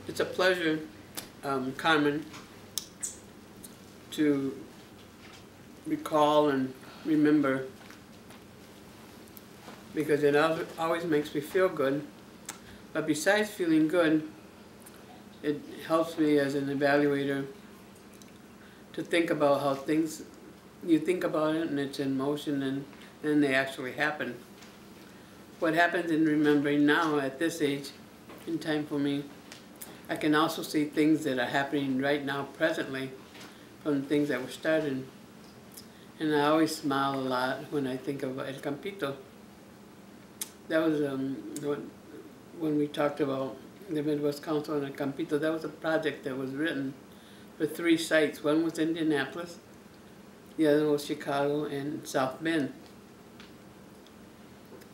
It's a pleasure, Carmen, to recall and remember, because it always makes me feel good. But besides feeling good, it helps me as an evaluator to think about how things, you think about it and it's in motion and then they actually happen. What happens in remembering now at this age in time for me, I can also see things that are happening right now presently from things that were started. And I always smile a lot when I think of El Campito. That was when we talked about the Midwest Council on El Campito. That was a project that was written for 3 sites. One was Indianapolis, the other was Chicago and South Bend.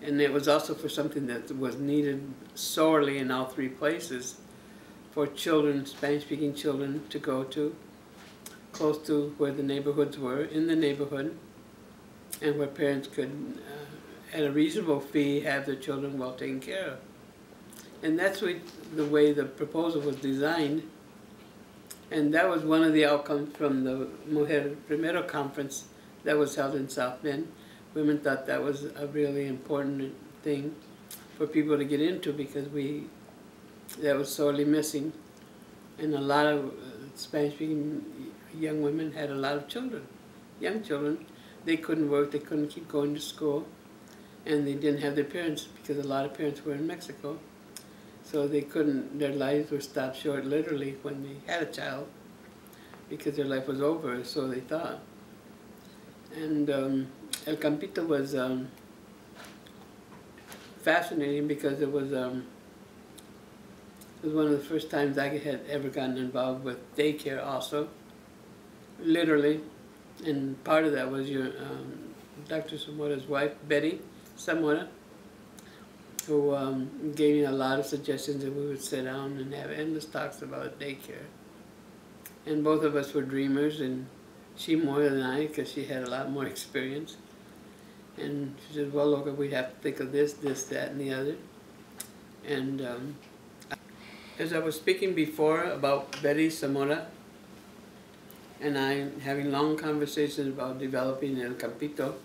And it was also for something that was needed sorely in all 3 places for children, Spanish-speaking children, to go to, close to where the neighborhoods were, in the neighborhood, and where parents could, at a reasonable fee, have their children well taken care of. And that's the way the proposal was designed. And that was one of the outcomes from the Mujer Primero conference that was held in South Bend. Women thought that was a really important thing for people to get into because that was sorely missing. And a lot of Spanish-speaking young women had a lot of children, young children. They couldn't work, they couldn't keep going to school, and they didn't have their parents because a lot of parents were in Mexico. So they couldn't, their lives were stopped short literally when they had a child because their life was over, so they thought. And El Campito was fascinating because it was one of the first times I had ever gotten involved with daycare also, literally. And part of that was your Dr. Zamora's wife, Betty Zamora, who gave me a lot of suggestions, and we would sit down and have endless talks about daycare. And both of us were dreamers, and she more than I, because she had a lot more experience. And she said, well, Olga, we have to think of this, that, and the other. And as I was speaking before about Betty Zamora, and I having long conversations about developing El Campito,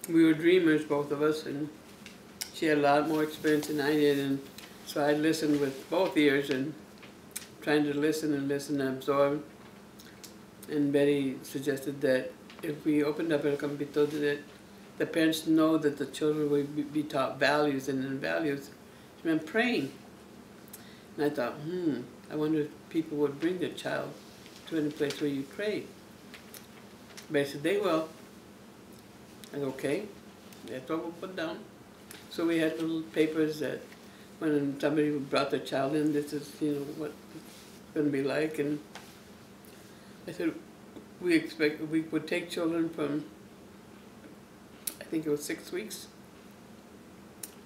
we were dreamers, both of us, and she had a lot more experience than I did, and so I listened with both ears and trying to listen and absorb. And Betty suggested that if we opened up El Campito, that the parents know that the children would be taught values, and in values, she meant praying. And I thought, I wonder if people would bring their child to any place where you pray. Betty said, they will. I said, okay, that's what we'll put down. So we had little papers that when somebody brought their child in, this is, what it's going to be like. And I said, we would take children from, I think it was 6 weeks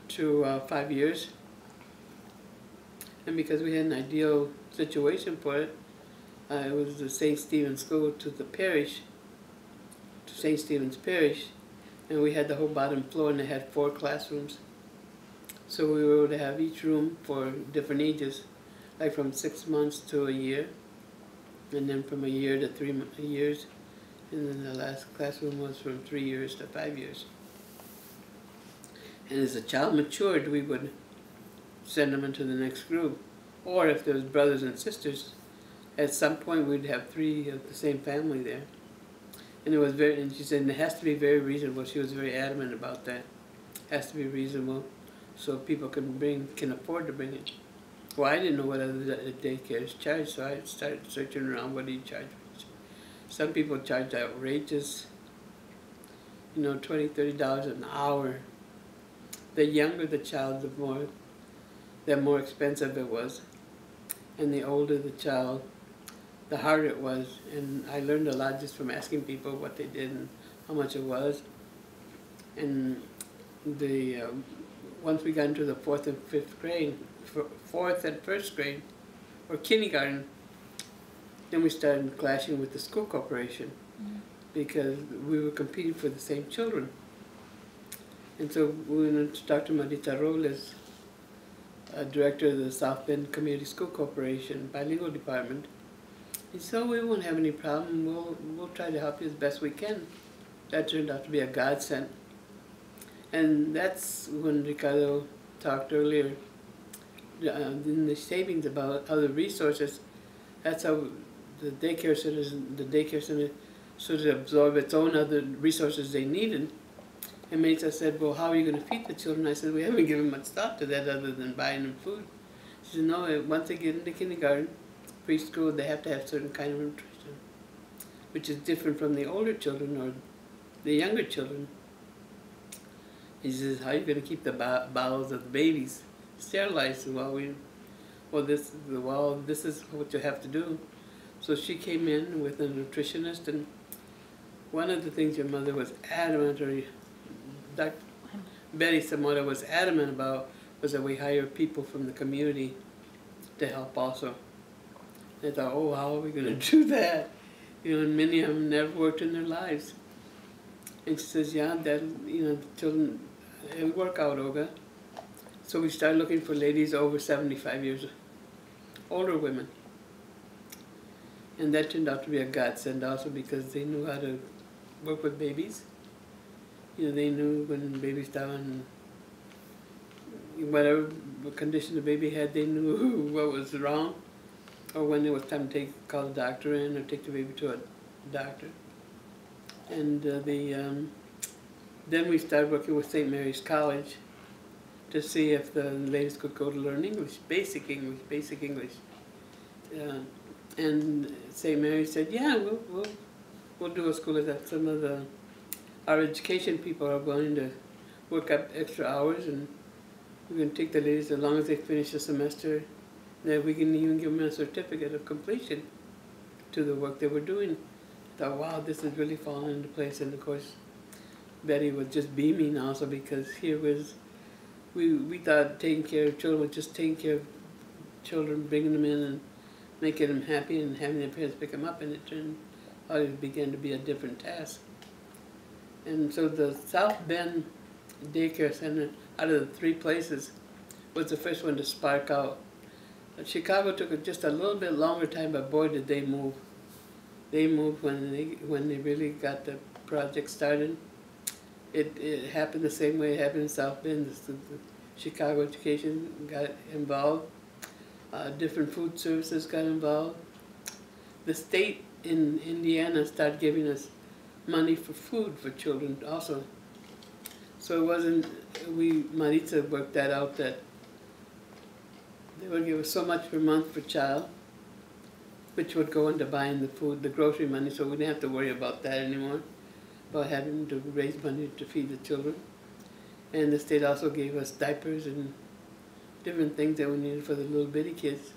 to 5 years. And because we had an ideal situation for it, it was the St. Stephen's School to the parish, to St. Stephen's Parish, and we had the whole bottom floor, and they had 4 classrooms. So we were able to have each room for different ages, like from 6 months to a year, and then from a year to 3 years, and then the last classroom was from 3 years to 5 years. And as the child matured, we would send them into the next group. Or if there was brothers and sisters, at some point we'd have 3 of the same family there. And it was and she said, it has to be very reasonable. She was very adamant about that. It has to be reasonable so people can afford to bring it. Well, I didn't know what other daycares charged, so I started searching around, what do you charge? Some people charge outrageous, $20, $30 an hour. The younger the child, the more expensive it was. And the older the child, the harder it was. And I learned a lot just from asking people what they did and how much it was. And once we got into the 4th and 5th grade, 4th and 1st grade, or kindergarten, then we started clashing with the school corporation because we were competing for the same children. And so we went to Dr. Marita Robles, director of the South Bend Community School Corporation bilingual department. He said, "Oh, we won't have any problem. We'll try to help you as best we can." That turned out to be a godsend. And that's when Ricardo talked earlier in the savings about other resources. That's how the daycare center sort of absorbed its own other resources they needed. And Melissa said, "Well, how are you going to feed the children?" I said, "We haven't given much thought to that other than buying them food." She said, "No, once they get into kindergarten, preschool, they have to have certain kind of nutrition, which is different from the older children or the younger children." He says, "How are you going to keep the bowels of the babies sterilized?" This is what you have to do. So she came in with a nutritionist, and one of the things your mother was adamant, or Dr. Betty Samora was adamant about, was that we hire people from the community to help also. I thought, oh, how are we going to do that? And many of them never worked in their lives. And she says, "Yeah, that, the children, it work out, Olga." So we started looking for ladies over 75 years, older women. And that turned out to be a godsend also, because they knew how to work with babies. They knew when the baby's down, whatever condition the baby had, they knew what was wrong, or when it was time to call the doctor in or take the baby to a doctor. And then we started working with St. Mary's College to see if the ladies could go to learn English, basic English. And St. Mary said, "Yeah, we'll do a school of that." Some of our education people are willing to work up extra hours, and we're going to take the ladies as long as they finish the semester, that we can even give them a certificate of completion to the work they were doing. I thought, wow, this is really falling into place. And of course, Betty was just beaming also, because here was, we thought taking care of children was just taking care of children, bringing them in and making them happy and having their parents pick them up, and it turned out it began to be a different task. And so the South Bend Daycare Center, out of the 3 places, was the first one to spark out. Chicago took just a little bit longer time, but boy, did they move. They moved when they really got the project started. It happened the same way it happened in South Bend. The Chicago education got involved. Different food services got involved. The state in Indiana started giving us money for food for children also. So it wasn't, Maritza worked that out, that they would give us so much per month per child, which would go into buying the food, the grocery money, so we didn't have to worry about that anymore, about having to raise money to feed the children. And the state also gave us diapers and different things that we needed for the little bitty kids.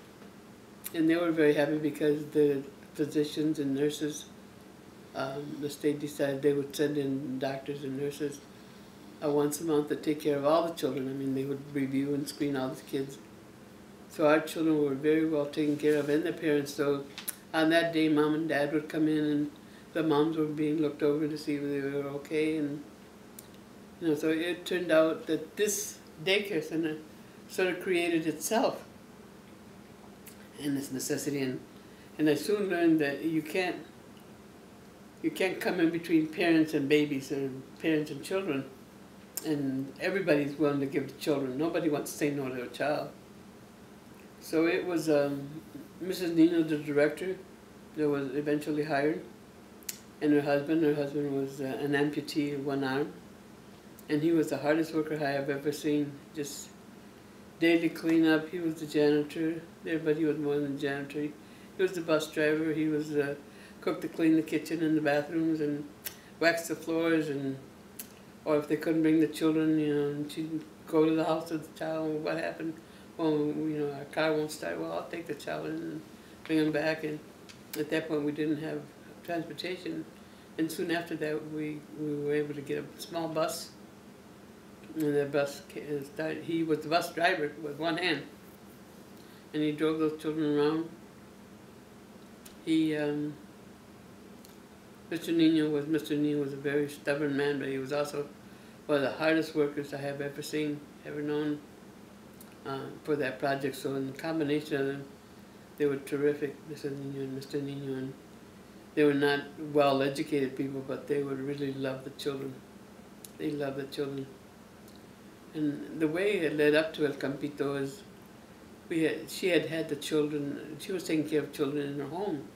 And they were very happy, because the physicians and nurses, the state decided they would send in doctors and nurses once a month to take care of all the children. I mean, they would review and screen all the kids. So our children were very well taken care of, and their parents. So on that day, Mom and Dad would come in, and the moms were being looked over to see if they were okay. And so it turned out that this daycare center sort of created itself in this necessity. And I soon learned that you can't come in between parents and babies, or parents and children. And everybody's willing to give to children. Nobody wants to say no to a child. So it was Mrs. Nino, the director, that was eventually hired, and her husband. Her husband was an amputee of one arm, and he was the hardest worker I have ever seen. Just daily cleanup. He was the janitor there, but he was more than janitor. He was the bus driver. He was the cook to clean the kitchen and the bathrooms and wax the floors, or if they couldn't bring the children, and she'd go to the house of the child. What happened? Well, our car won't start. Well, I'll take the child in and bring him back. And at that point, we didn't have transportation. And soon after that, we were able to get a small bus. And the bus started. He was the bus driver with one hand, and he drove those children around. Mr. Nino was a very stubborn man, but he was also one of the hardest workers I have ever seen, ever known. for that project. So in combination of them, they were terrific, Mrs. Nino and Mr. Nino. And they were not well-educated people, but they would really love the children. They loved the children. And the way it led up to El Campito is she had the children, she was taking care of children in her home.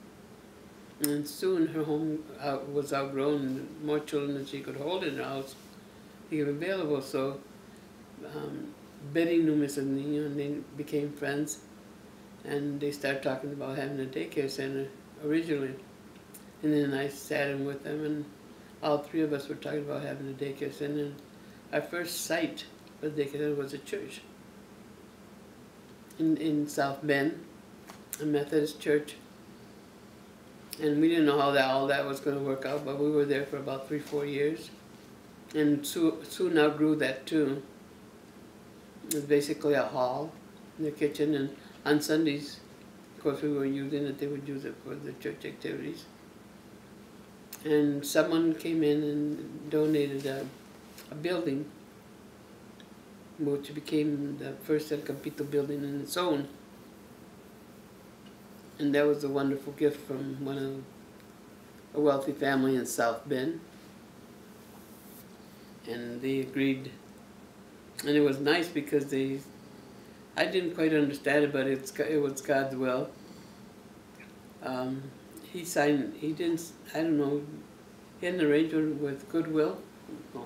And soon her home was outgrown, and more children than she could hold in her house became available. So Betty knew Mrs. Nino, and they became friends. And they started talking about having a daycare center originally. And then I sat in with them, and all three of us were talking about having a daycare center. And our first site for the daycare center was a church in South Bend, a Methodist church. And we didn't know how all that was going to work out, but we were there for about 3-4 years. And soon outgrew that too. It was basically a hall in the kitchen, and on Sundays, of course we weren't using it, they would use it for the church activities. And someone came in and donated a building, which became the first El Campito building in its own. And that was a wonderful gift from a wealthy family in South Bend. And they agreed. And it was nice because I didn't quite understand it, but it was God's will. He didn't, I don't know, he had an arrangement with Goodwill. Oh,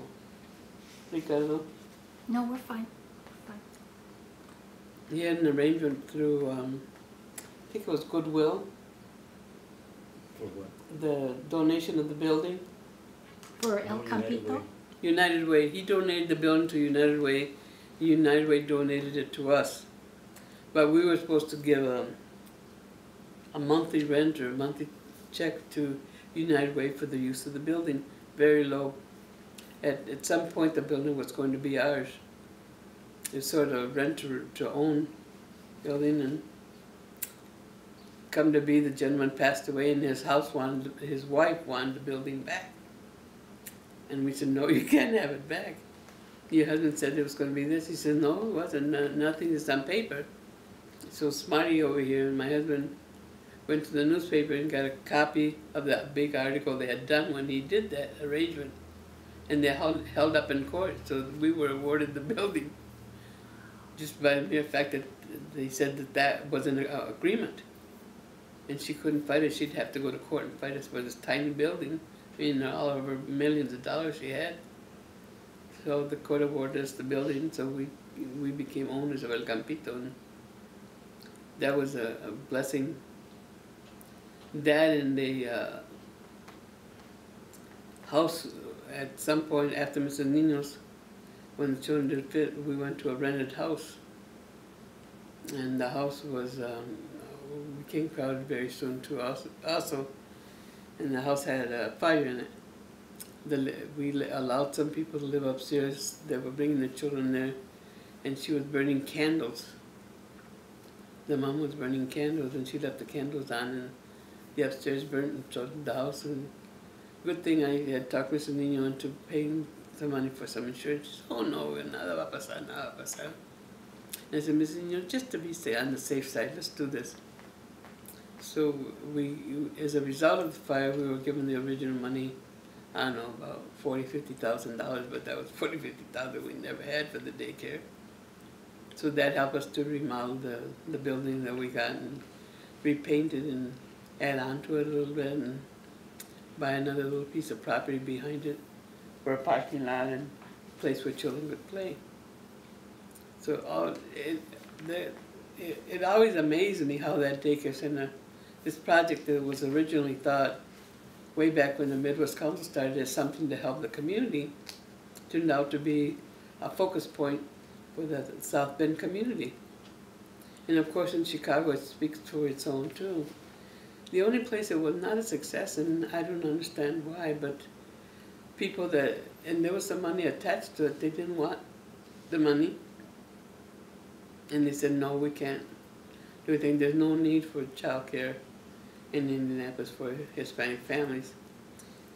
Ricardo? No, we're fine. We're fine. He had an arrangement through, I think it was Goodwill. For what? The donation of the building. For El Campito? United Way. He donated the building to United Way. United Way donated it to us. But we were supposed to give a monthly rent or a monthly check to United Way for the use of the building. Very low. At some point the building was going to be ours. It's sort of rent to own building, and come to be the gentleman passed away, and his wife wanted the building back. And we said, no, you can't have it back. Your husband said it was going to be this. He said, no, it wasn't. Nothing is on paper. So Smarty over here and my husband went to the newspaper and got a copy of that big article they had done when he did that arrangement. And they held up in court, so we were awarded the building. Just by the mere fact that they said that was an agreement. And she couldn't fight it. She'd have to go to court and fight us for this tiny building. I mean, all over millions of dollars she had. So the court awarded us the building, so we became owners of El Campito, and that was a blessing. That and the house, at some point after Mr. Nino's, when the children didn't fit, we went to a rented house. And the house was, became crowded very soon too also. And the house had a fire in it. We allowed some people to live upstairs. They were bringing the children there, and she was burning candles. The mom was burning candles, and she left the candles on, and the upstairs burned the house. And good thing I had talked Mr. Nino into paying some money for some insurance. She said, oh no, nada va a pasar, nada va a pasar. And I said, Mr. Nino, just to be on the safe side, let's do this. So as a result of the fire, we were given the original money, I don't know, about $40,000-$50,000, but that was $40,000-$50,000 we never had for the daycare. So that helped us to remodel the building that we got and repaint it and add on to it a little bit and buy another little piece of property behind it for a parking lot and a place where children could play. So it always amazed me how that daycare center, this project that was originally thought way back when the Midwest Council started as something to help the community, turned out to be a focus point for the South Bend community. And of course in Chicago it speaks for its own too. The only place it was not a success, and I don't understand why, but people and there was some money attached to it, they didn't want the money. And they said, no, we can't do anything. There's no need for child care in Indianapolis for Hispanic families.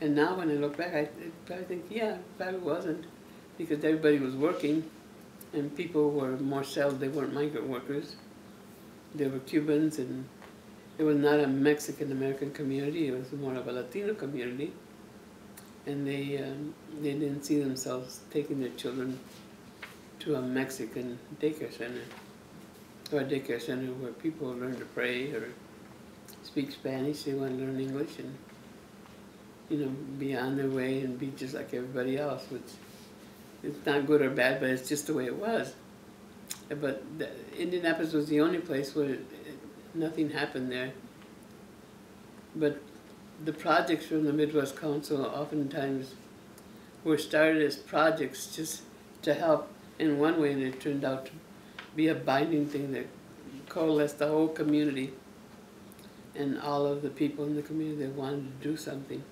And now when I look back, I probably think, yeah, it probably wasn't, because everybody was working and people were more settled. They weren't migrant workers. They were Cubans, and it was not a Mexican-American community. It was more of a Latino community. And they didn't see themselves taking their children to a Mexican daycare center, or a daycare center where people learn to pray or speak Spanish. They want to learn English and, you know, be on their way and be just like everybody else, which it's not good or bad, but it's just the way it was. But Indianapolis was the only place where nothing happened there. But the projects from the Midwest Council oftentimes were started as projects just to help in one way, and it turned out to be a binding thing that coalesced the whole community and all of the people in the community that wanted to do something.